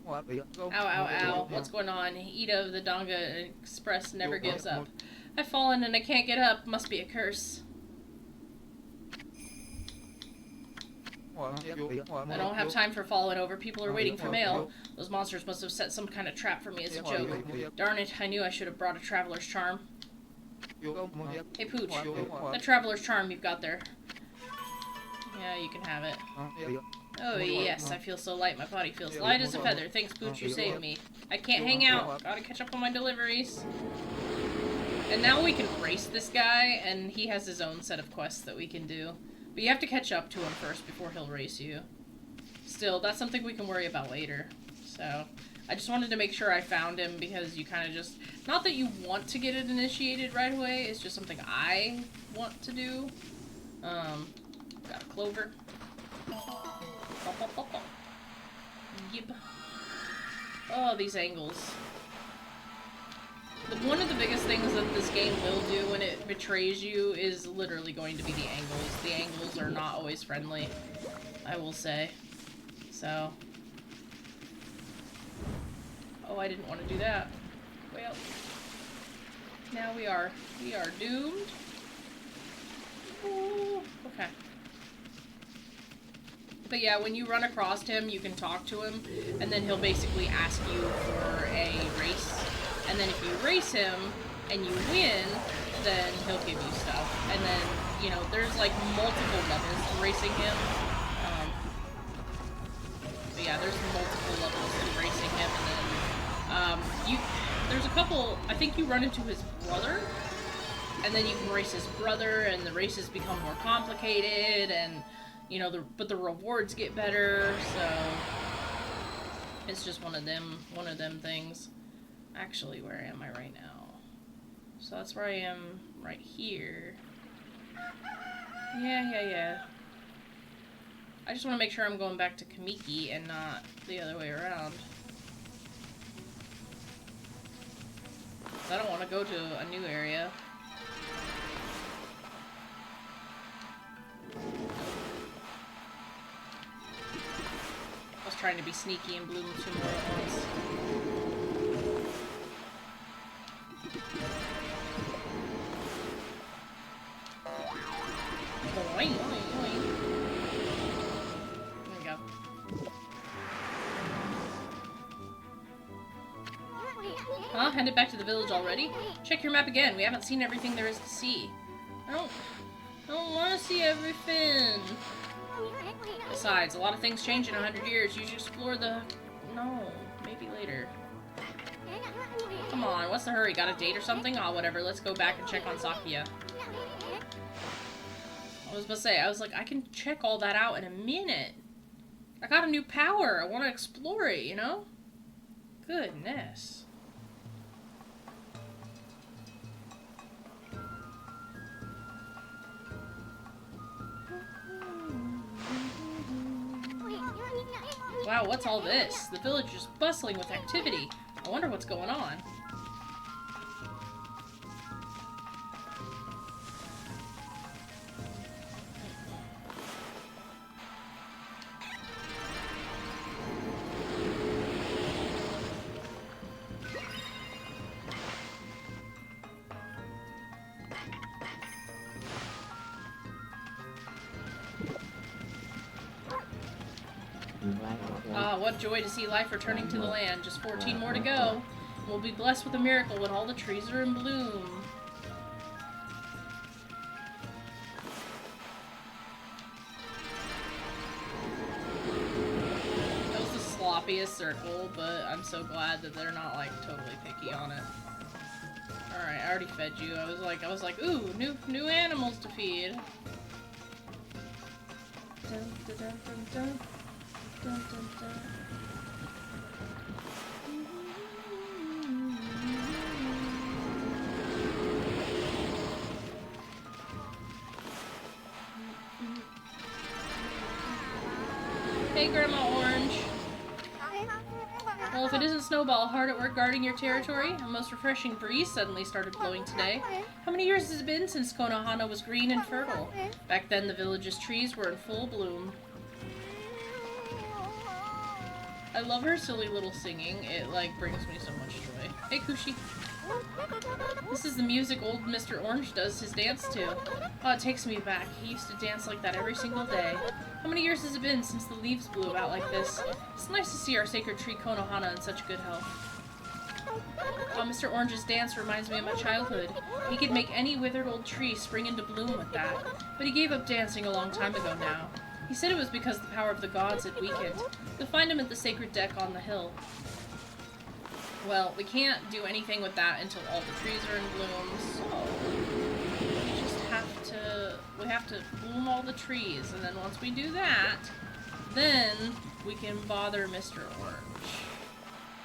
Ow, ow, ow. What's going on? Ida of the Donga Express never gives up. I've fallen and I can't get up. Must be a curse. I don't have time for falling over. People are waiting for mail. Those monsters must have set some kind of trap for me as a joke. Darn it, I knew I should have brought a traveler's charm. Hey, Pooch, that traveler's charm you've got there. Yeah, you can have it. Oh yes, I feel so light. My body feels light as a feather. Thanks, Booch, you saved me. I can't hang out. Gotta catch up on my deliveries. And now we can race this guy, and he has his own set of quests that we can do. But you have to catch up to him first before he'll race you. Still, that's something we can worry about later. So, I just wanted to make sure I found him because you kind of just... Not that you want to get it initiated right away, it's just something I want to do. Got a clover. Yep. Oh, these angles. One of the biggest things that this game will do when it betrays you is literally going to be the angles. The angles are not always friendly, I will say. So. Oh, I didn't want to do that. Well. Now we are doomed. Ooh, okay. But yeah, when you run across him, you can talk to him, and then he'll basically ask you for a race. And then if you race him, and you win, then he'll give you stuff. And then, you know, there's like multiple levels to racing him. But yeah, there's multiple levels to racing him, and then, there's a couple, I think you run into his brother, and then you can race his brother, and the races become more complicated, and, you know, but the rewards get better, so it's just one of them things. Actually, where am I right now? So that's where I am right here. Yeah. I just want to make sure I'm going back to Kamiki and not the other way around. I don't want to go to a new area. I was trying to be sneaky and bloom 2 more at once. There we go. Huh? Headed back to the village already? Check your map again. We haven't seen everything there is to see. I don't want to see everything. Besides, a lot of things change in 100 years. You should explore the... No, maybe later. Come on, what's the hurry? Got a date or something? Aw, whatever. Let's go back and check on Sakuya. I was about to say, I was like, I can check all that out in a minute. I got a new power. I want to explore it, you know? Goodness. Wow, what's all this? The village is bustling with activity. I wonder what's going on. Ah, what joy to see life returning to the land. Just 14 more to go. We'll be blessed with a miracle when all the trees are in bloom. That was the sloppiest circle, but I'm so glad that they're not, like, totally picky on it. Alright, I already fed you. I was like, ooh, new animals to feed. Dun, dun, dun, dun, dun. Dun, dun, dun. Hey, Grandma Orange. Well, if it isn't Snowball hard at work guarding your territory, a most refreshing breeze suddenly started blowing today. How many years has it been since Konohana was green and fertile? Back then, the village's trees were in full bloom. I love her silly little singing. It, like, brings me so much joy. Hey, Kushi. This is the music old Mr. Orange does his dance to. Oh, it takes me back. He used to dance like that every single day. How many years has it been since the leaves blew out like this? It's nice to see our sacred tree Konohana in such good health. Oh, Mr. Orange's dance reminds me of my childhood. He could make any withered old tree spring into bloom with that. But he gave up dancing a long time ago now. He said it was because the power of the gods had weakened. You'll find him at the sacred deck on the hill. Well, we can't do anything with that until all the trees are in bloom, so we just have to bloom all the trees, and then once we do that, then we can bother Mr. Orange.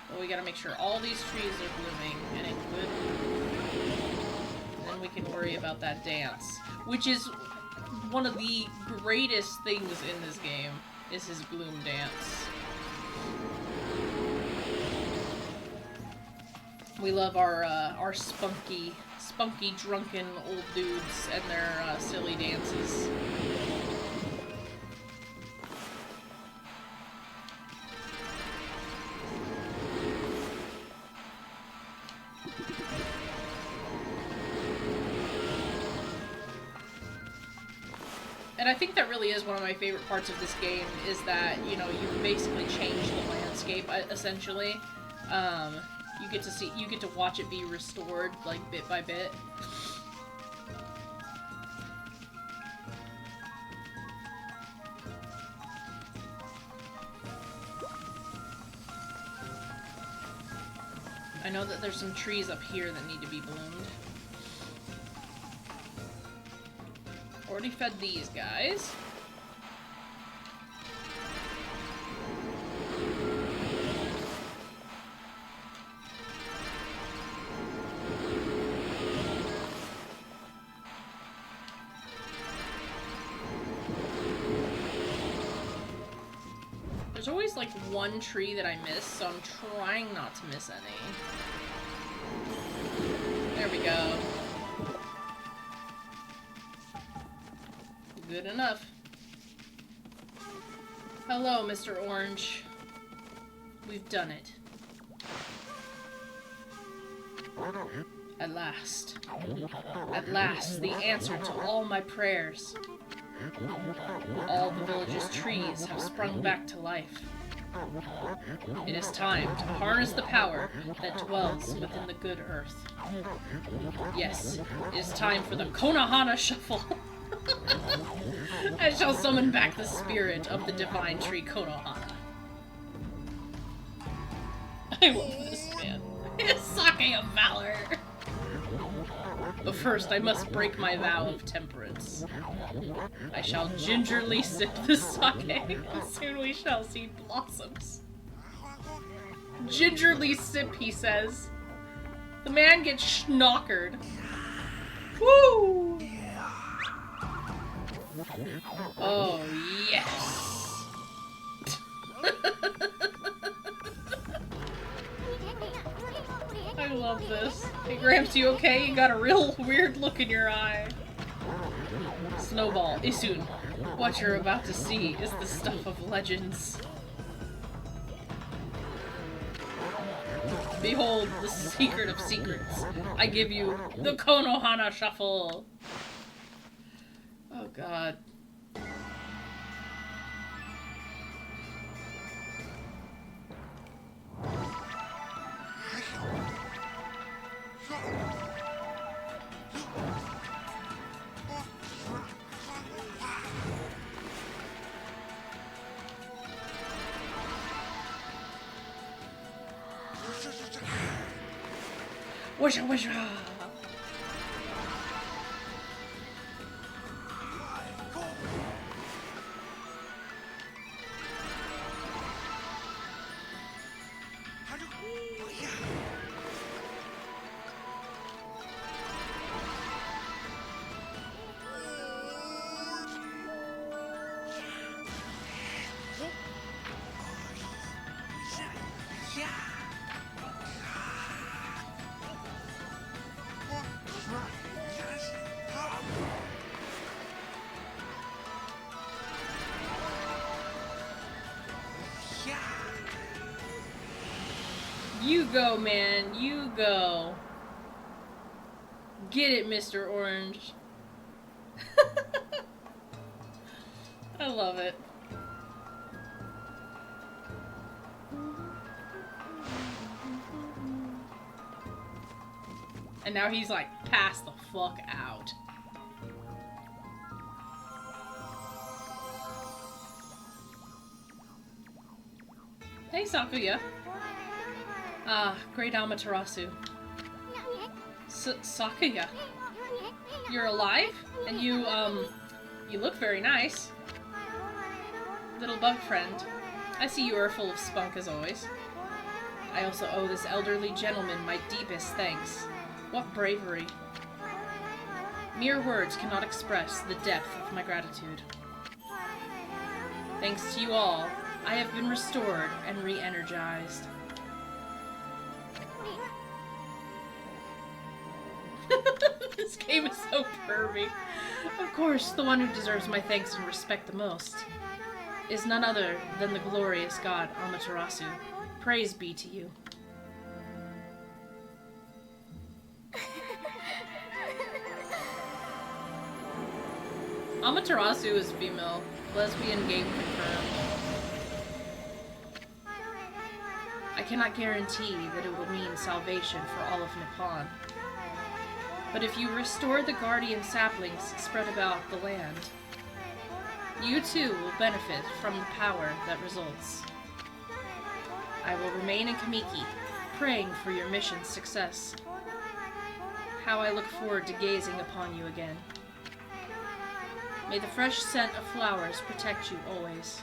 But we gotta make sure all these trees are blooming and in good bloom. And then we can worry about that dance, which is one of the greatest things in this game, is his bloom dance. We love our spunky, drunken old dudes and their silly dances. And I think that really is one of my favorite parts of this game, is that, you know, you basically change the landscape, essentially. You get to watch it be restored, like, bit by bit. I know that there's some trees up here that need to be bloomed. Already fed these guys. There's always like one tree that I miss, so I'm trying not to miss any. There we go. Good enough. Hello, Mr. Orange. We've done it. At last. At last, the answer to all my prayers. All the village's trees have sprung back to life. It is time to harness the power that dwells within the good earth. Yes, it is time for the Konohana Shuffle. I shall summon back the spirit of the divine tree Konohana. I love this man. Sake of valor. But first, I must break my vow of temperance. I shall gingerly sip the sake, and soon we shall see blossoms. Gingerly sip, he says. The man gets schnockered. Woo! Oh, yes! I love this. Hey, Gramps, you okay? You got a real weird look in your eye. Snowball, Isun, what you're about to see is the stuff of legends. Behold, the secret of secrets. I give you the Konohana Shuffle. Oh, God. Wisha wisha! You go, man. You go. Get it, Mr. Orange. I love it. And now he's like, pass the fuck out. Hey, Sakuya. Ah, great Amaterasu. Sakuya. You're alive? And you look very nice. Little bug friend. I see you are full of spunk as always. I also owe this elderly gentleman my deepest thanks. What bravery. Mere words cannot express the depth of my gratitude. Thanks to you all, I have been restored and re-energized. This game is so pervy. Of course, the one who deserves my thanks and respect the most is none other than the glorious god Amaterasu. Praise be to you. Amaterasu is female. Lesbian game confirmed. I cannot guarantee that it will mean salvation for all of Nippon. But if you restore the Guardian Saplings spread about the land, you too will benefit from the power that results. I will remain in Kamiki, praying for your mission's success. How I look forward to gazing upon you again. May the fresh scent of flowers protect you always.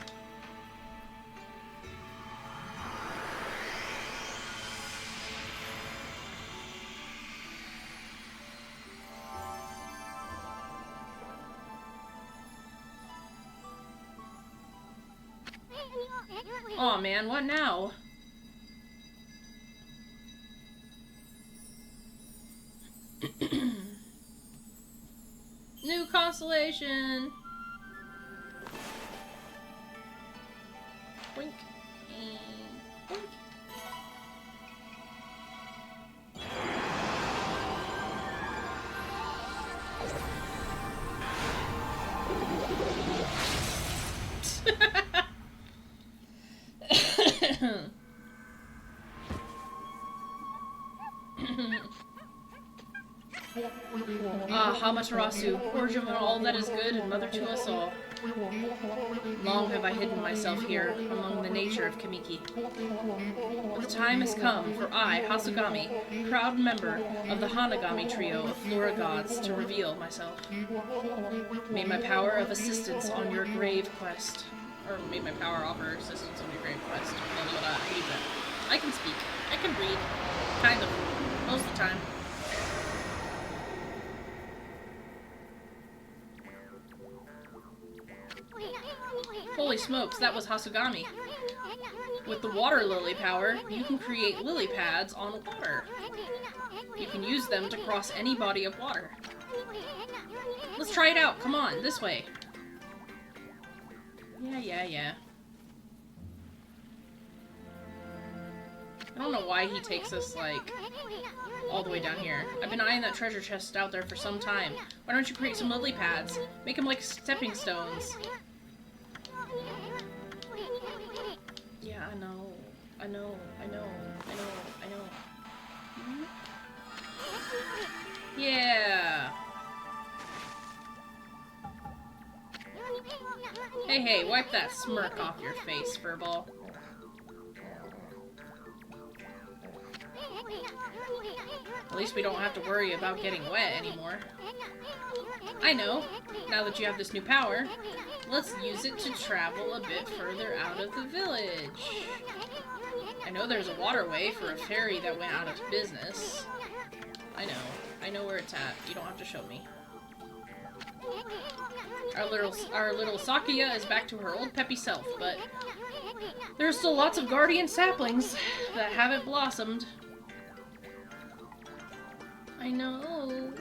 Aw, man, what now? New constellation! Boink. And boink. Ah, Amaterasu, origin of all that is good and mother to us all. Long have I hidden myself here, among the nature of Kamiki. But the time has come for I, Hasugami, proud member of the Hanagami trio of Flora gods, to reveal myself. May my power of assistance on your grave quest, or may my power offer assistance on your grave quest. I hate that. I can speak. I can read. Kind of. Most of the time. Holy smokes, that was Hasugami. With the water lily power, you can create lily pads on water. You can use them to cross any body of water. Let's try it out. Come on, this way. Yeah. I don't know why he takes us, like, all the way down here. I've been eyeing that treasure chest out there for some time. Why don't you create some lily pads? Make them like stepping stones. Yeah, I know. Yeah! Hey, wipe that smirk off your face, Furball. At least we don't have to worry about getting wet anymore. I know. Now that you have this new power, let's use it to travel a bit further out of the village. I know there's a waterway for a ferry that went out of business. I know where it's at. You don't have to show me. Our little Sakuya is back to her old peppy self, but there's still lots of Guardian Saplings that haven't blossomed. I know.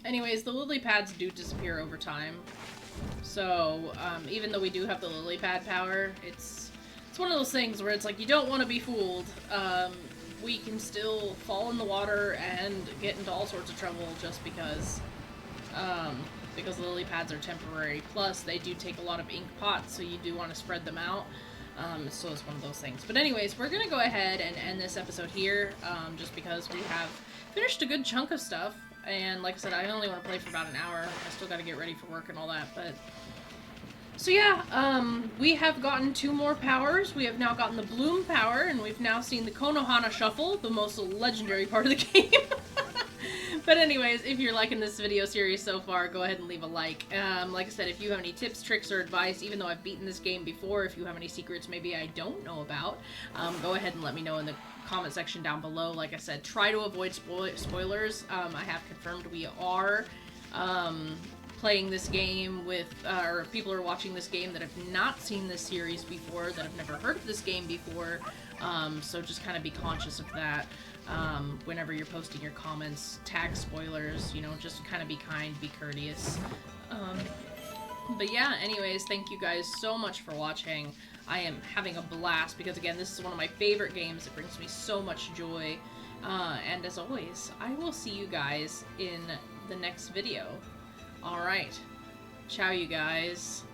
Anyways, the lily pads do disappear over time. So, even though we do have the lily pad power, it's one of those things where it's like, you don't want to be fooled. we can still fall in the water and get into all sorts of trouble just because lily pads are temporary. Plus, they do take a lot of ink pots, so you do want to spread them out. So it's one of those things. But anyways, we're gonna go ahead and end this episode here, just because we have finished a good chunk of stuff. And like I said, I only want to play for about an hour. I still got to get ready for work and all that, but... So yeah, we have gotten 2 more powers. We have now gotten the Bloom power, and we've now seen the Konohana Shuffle, the most legendary part of the game. But anyways, if you're liking this video series so far, go ahead and leave a like. Like I said, if you have any tips, tricks, or advice, even though I've beaten this game before, if you have any secrets maybe I don't know about, go ahead and let me know in the comment section down below. Like I said, try to avoid spoilers. I have confirmed we are playing this game with, or people are watching this game that have not seen this series before, that have never heard of this game before, so just kind of be conscious of that. Whenever you're posting your comments, tag spoilers, you know, just kind of be kind, be courteous. But yeah, anyways, thank you guys so much for watching. I am having a blast because, again, this is one of my favorite games. It brings me so much joy. And as always, I will see you guys in the next video. Alright. Ciao, you guys.